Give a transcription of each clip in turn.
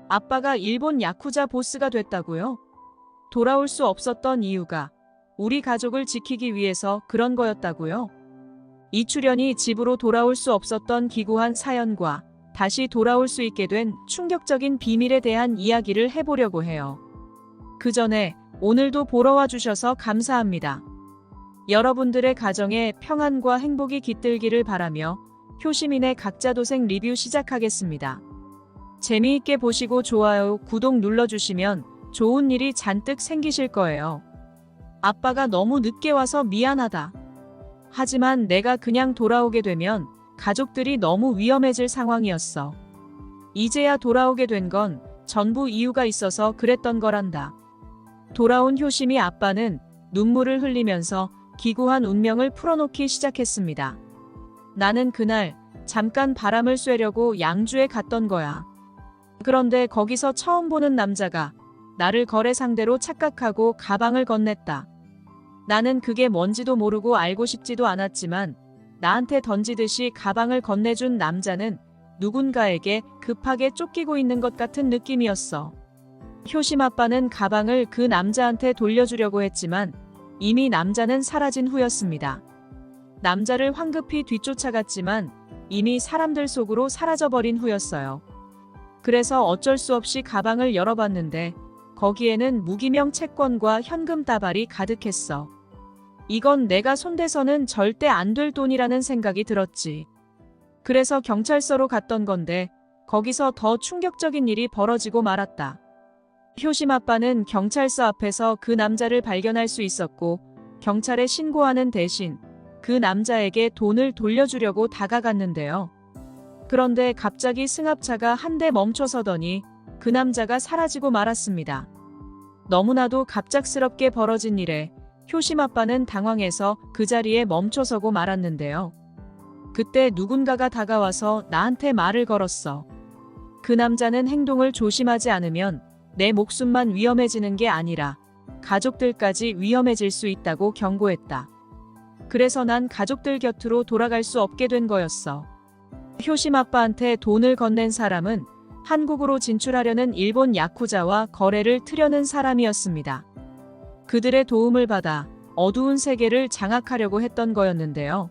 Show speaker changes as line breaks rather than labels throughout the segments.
아빠가 일본 야쿠자 보스가 됐다고요? 돌아올 수 없었던 이유가 우리 가족을 지키기 위해서 그런 거였다고요? 이출연이 집으로 돌아올 수 없었던 기구한 사연과 다시 돌아올 수 있게 된 충격적인 비밀에 대한 이야기를 해보려고 해요. 그 전에 오늘도 보러 와주셔서 감사합니다. 여러분들의 가정에 평안과 행복이 깃들기를 바라며 효시민의 각자도생 리뷰 시작하겠습니다. 재미있게 보시고 좋아요, 구독 눌러주시면 좋은 일이 잔뜩 생기실 거예요. 아빠가 너무 늦게 와서 미안하다. 하지만 내가 그냥 돌아오게 되면 가족들이 너무 위험해질 상황이었어. 이제야 돌아오게 된 건 전부 이유가 있어서 그랬던 거란다. 돌아온 효심이 아빠는 눈물을 흘리면서 기구한 운명을 풀어놓기 시작했습니다. 나는 그날 잠깐 바람을 쐬려고 양주에 갔던 거야. 그런데 거기서 처음 보는 남자가 나를 거래 상대로 착각하고 가방을 건넸다. 나는 그게 뭔지도 모르고 알고 싶지도 않았지만 나한테 던지듯이 가방을 건네준 남자는 누군가에게 급하게 쫓기고 있는 것 같은 느낌이었어. 효심 아빠는 가방을 그 남자한테 돌려주려고 했지만 이미 남자는 사라진 후였습니다. 남자를 황급히 뒤쫓아갔지만 이미 사람들 속으로 사라져버린 후였어요. 그래서 어쩔 수 없이 가방을 열어봤는데 거기에는 무기명 채권과 현금 다발이 가득했어. 이건 내가 손대서는 절대 안 될 돈이라는 생각이 들었지. 그래서 경찰서로 갔던 건데 거기서 더 충격적인 일이 벌어지고 말았다. 효심 아빠는 경찰서 앞에서 그 남자를 발견할 수 있었고 경찰에 신고하는 대신 그 남자에게 돈을 돌려주려고 다가갔는데요. 그런데 갑자기 승합차가 한 대 멈춰서더니 그 남자가 사라지고 말았습니다. 너무나도 갑작스럽게 벌어진 일에 효심 아빠는 당황해서 그 자리에 멈춰서고 말았는데요. 그때 누군가가 다가와서 나한테 말을 걸었어. 그 남자는 행동을 조심하지 않으면 내 목숨만 위험해지는 게 아니라 가족들까지 위험해질 수 있다고 경고했다. 그래서 난 가족들 곁으로 돌아갈 수 없게 된 거였어. 효심 아빠한테 돈을 건넨 사람은 한국으로 진출하려는 일본 야쿠자와 거래를 트려는 사람이었습니다. 그들의 도움을 받아 어두운 세계를 장악하려고 했던 거였는데요.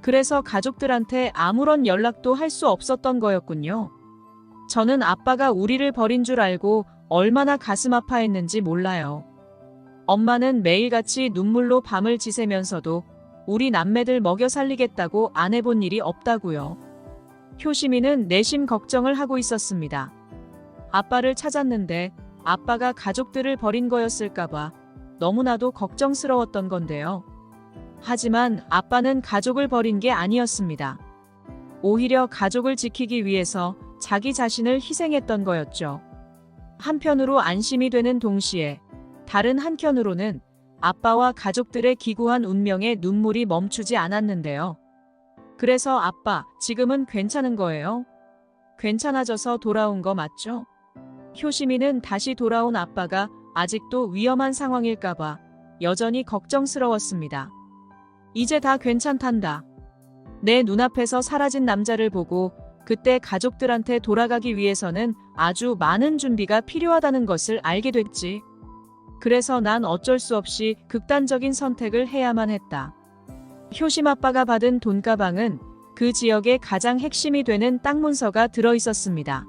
그래서 가족들한테 아무런 연락도 할 수 없었던 거였군요. 저는 아빠가 우리를 버린 줄 알고 얼마나 가슴 아파했는지 몰라요. 엄마는 매일같이 눈물로 밤을 지새면서도 우리 남매들 먹여 살리겠다고 안 해본 일이 없다고요. 효심이는 내심 걱정을 하고 있었습니다. 아빠를 찾았는데 아빠가 가족들을 버린 거였을까봐 너무나도 걱정스러웠던 건데요. 하지만 아빠는 가족을 버린 게 아니었습니다. 오히려 가족을 지키기 위해서 자기 자신을 희생했던 거였죠. 한편으로 안심이 되는 동시에 다른 한켠으로는 아빠와 가족들의 기구한 운명에 눈물이 멈추지 않았는데요. 그래서 아빠, 지금은 괜찮은 거예요? 괜찮아져서 돌아온 거 맞죠? 효심이는 다시 돌아온 아빠가 아직도 위험한 상황일까봐 여전히 걱정스러웠습니다. 이제 다 괜찮단다. 내 눈앞에서 사라진 남자를 보고 그때 가족들한테 돌아가기 위해서는 아주 많은 준비가 필요하다는 것을 알게 됐지. 그래서 난 어쩔 수 없이 극단적인 선택을 해야만 했다. 효심 아빠가 받은 돈가방은 그 지역의 가장 핵심이 되는 땅 문서가 들어 있었습니다.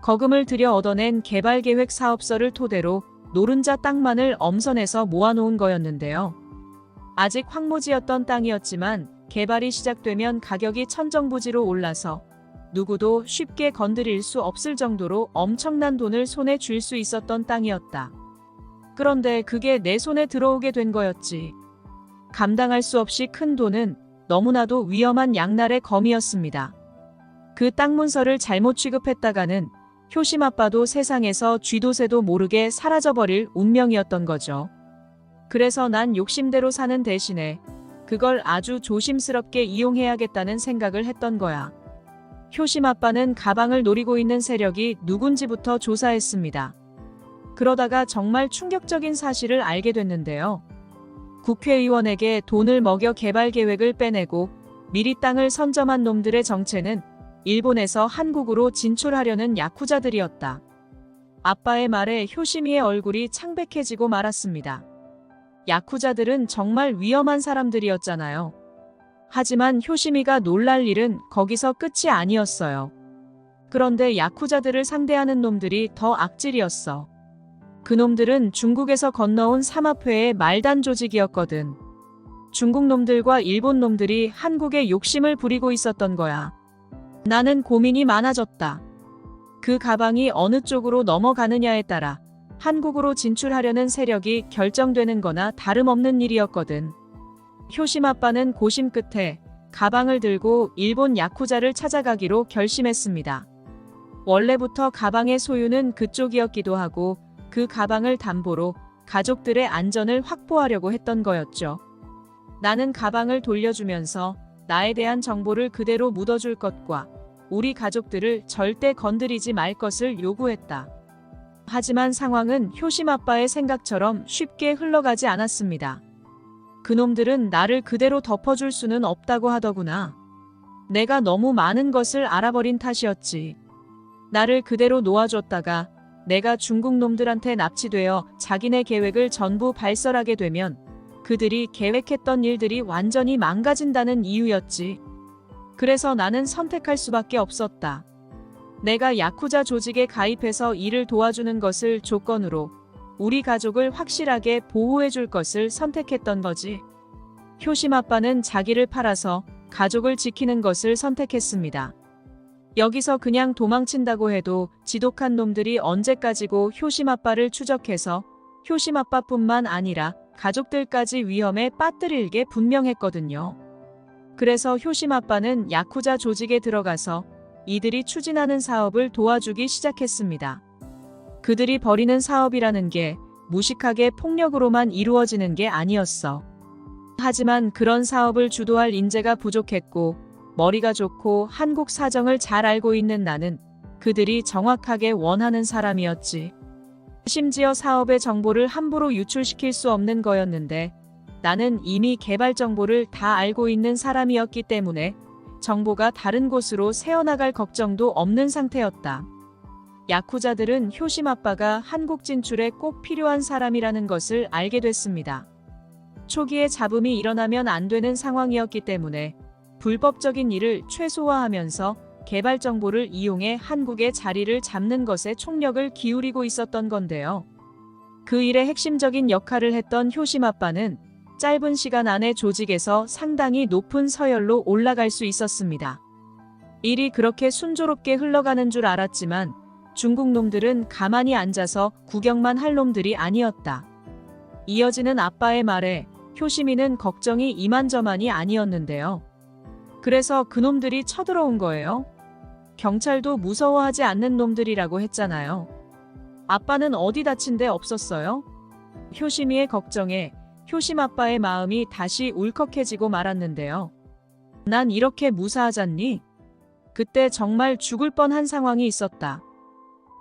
거금을 들여 얻어낸 개발계획 사업서를 토대로 노른자 땅만을 엄선해서 모아놓은 거였는데요. 아직 황무지였던 땅이었지만 개발이 시작되면 가격이 천정부지로 올라서 누구도 쉽게 건드릴 수 없을 정도로 엄청난 돈을 손에 쥘 수 있었던 땅이었다. 그런데 그게 내 손에 들어오게 된 거였지. 감당할 수 없이 큰 돈은 너무나도 위험한 양날의 검이었습니다. 그 땅 문서를 잘못 취급했다가는 효심 아빠도 세상에서 쥐도새도 모르게 사라져버릴 운명이었던 거죠. 그래서 난 욕심대로 사는 대신에 그걸 아주 조심스럽게 이용해야겠다는 생각을 했던 거야. 효심 아빠는 가방을 노리고 있는 세력이 누군지부터 조사했습니다. 그러다가 정말 충격적인 사실을 알게 됐는데요. 국회의원에게 돈을 먹여 개발 계획을 빼내고 미리 땅을 선점한 놈들의 정체는 일본에서 한국으로 진출하려는 야쿠자들이었다. 아빠의 말에 효시미의 얼굴이 창백해지고 말았습니다. 야쿠자들은 정말 위험한 사람들이었잖아요. 하지만 효시미가 놀랄 일은 거기서 끝이 아니었어요. 그런데 야쿠자들을 상대하는 놈들이 더 악질이었어. 그놈들은 중국에서 건너온 삼합회의 말단 조직이었거든. 중국 놈들과 일본 놈들이 한국에 욕심을 부리고 있었던 거야. 나는 고민이 많아졌다. 그 가방이 어느 쪽으로 넘어가느냐에 따라 한국으로 진출하려는 세력이 결정되는 거나 다름없는 일이었거든. 효심 아빠는 고심 끝에 가방을 들고 일본 야쿠자를 찾아가기로 결심했습니다. 원래부터 가방의 소유는 그쪽이었기도 하고 그 가방을 담보로 가족들의 안전을 확보하려고 했던 거였죠. 나는 가방을 돌려주면서 나에 대한 정보를 그대로 묻어줄 것과 우리 가족들을 절대 건드리지 말 것을 요구했다. 하지만 상황은 효심 아빠의 생각처럼 쉽게 흘러가지 않았습니다. 그놈들은 나를 그대로 덮어줄 수는 없다고 하더구나. 내가 너무 많은 것을 알아버린 탓이었지. 나를 그대로 놓아줬다가 내가 중국 놈들한테 납치되어 자기네 계획을 전부 발설하게 되면 그들이 계획했던 일들이 완전히 망가진다는 이유였지. 그래서 나는 선택할 수밖에 없었다. 내가 야쿠자 조직에 가입해서 일을 도와주는 것을 조건으로 우리 가족을 확실하게 보호해줄 것을 선택했던 거지. 효심 아빠는 자기를 팔아서 가족을 지키는 것을 선택했습니다. 여기서 그냥 도망친다고 해도 지독한 놈들이 언제까지고 효심 아빠를 추적해서 효심 아빠뿐만 아니라 가족들까지 위험에 빠뜨릴 게 분명했거든요. 그래서 효심 아빠는 야쿠자 조직에 들어가서 이들이 추진하는 사업을 도와주기 시작했습니다. 그들이 벌이는 사업이라는 게 무식하게 폭력으로만 이루어지는 게 아니었어. 하지만 그런 사업을 주도할 인재가 부족했고 머리가 좋고 한국 사정을 잘 알고 있는 나는 그들이 정확하게 원하는 사람이었지. 심지어 사업의 정보를 함부로 유출시킬 수 없는 거였는데 나는 이미 개발 정보를 다 알고 있는 사람이었기 때문에 정보가 다른 곳으로 새어나갈 걱정도 없는 상태였다. 야쿠자들은 효심 아빠가 한국 진출에 꼭 필요한 사람이라는 것을 알게 됐습니다. 초기에 잡음이 일어나면 안 되는 상황이었기 때문에 불법적인 일을 최소화하면서 개발 정보를 이용해 한국의 자리를 잡는 것에 총력을 기울이고 있었던 건데요. 그 일의 핵심적인 역할을 했던 효심 아빠는 짧은 시간 안에 조직에서 상당히 높은 서열로 올라갈 수 있었습니다. 일이 그렇게 순조롭게 흘러가는 줄 알았지만 중국 놈들은 가만히 앉아서 구경만 할 놈들이 아니었다. 이어지는 아빠의 말에 효심이는 걱정이 이만저만이 아니었는데요. 그래서 그놈들이 쳐들어온 거예요. 경찰도 무서워하지 않는 놈들이라고 했잖아요. 아빠는 어디 다친 데 없었어요? 효심이의 걱정에 효심 아빠의 마음이 다시 울컥해지고 말았는데요. 난 이렇게 무사하잖니? 그때 정말 죽을 뻔한 상황이 있었다.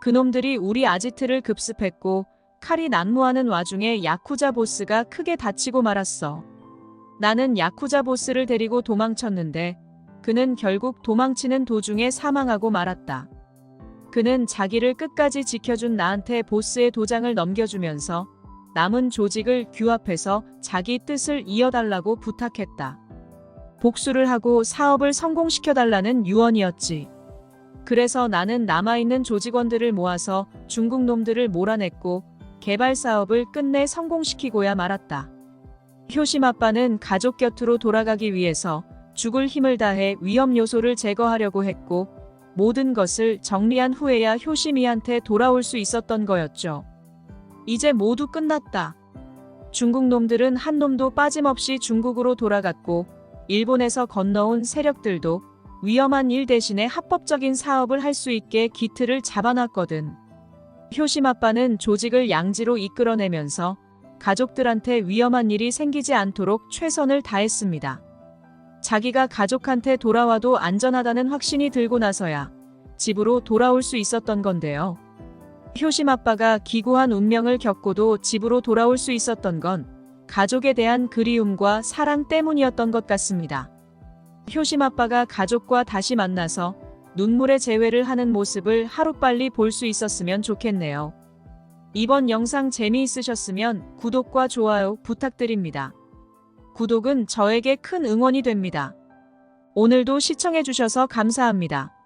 그놈들이 우리 아지트를 급습했고 칼이 난무하는 와중에 야쿠자 보스가 크게 다치고 말았어. 나는 야쿠자 보스를 데리고 도망쳤는데 그는 결국 도망치는 도중에 사망하고 말았다. 그는 자기를 끝까지 지켜준 나한테 보스의 도장을 넘겨주면서 남은 조직을 규합해서 자기 뜻을 이어달라고 부탁했다. 복수를 하고 사업을 성공시켜달라는 유언이었지. 그래서 나는 남아있는 조직원들을 모아서 중국 놈들을 몰아냈고 개발 사업을 끝내 성공시키고야 말았다. 효심 아빠는 가족 곁으로 돌아가기 위해서 죽을 힘을 다해 위험 요소를 제거하려고 했고 모든 것을 정리한 후에야 효심이한테 돌아올 수 있었던 거였죠. 이제 모두 끝났다. 중국 놈들은 한 놈도 빠짐없이 중국으로 돌아갔고 일본에서 건너온 세력들도 위험한 일 대신에 합법적인 사업을 할 수 있게 기틀을 잡아놨거든. 효심 아빠는 조직을 양지로 이끌어내면서 가족들한테 위험한 일이 생기지 않도록 최선을 다했습니다. 자기가 가족한테 돌아와도 안전하다는 확신이 들고 나서야 집으로 돌아올 수 있었던 건데요. 효심 아빠가 기구한 운명을 겪고도 집으로 돌아올 수 있었던 건 가족에 대한 그리움과 사랑 때문이었던 것 같습니다. 효심 아빠가 가족과 다시 만나서 눈물의 재회를 하는 모습을 하루빨리 볼 수 있었으면 좋겠네요. 이번 영상 재미있으셨으면 구독과 좋아요 부탁드립니다. 구독은 저에게 큰 응원이 됩니다. 오늘도 시청해주셔서 감사합니다.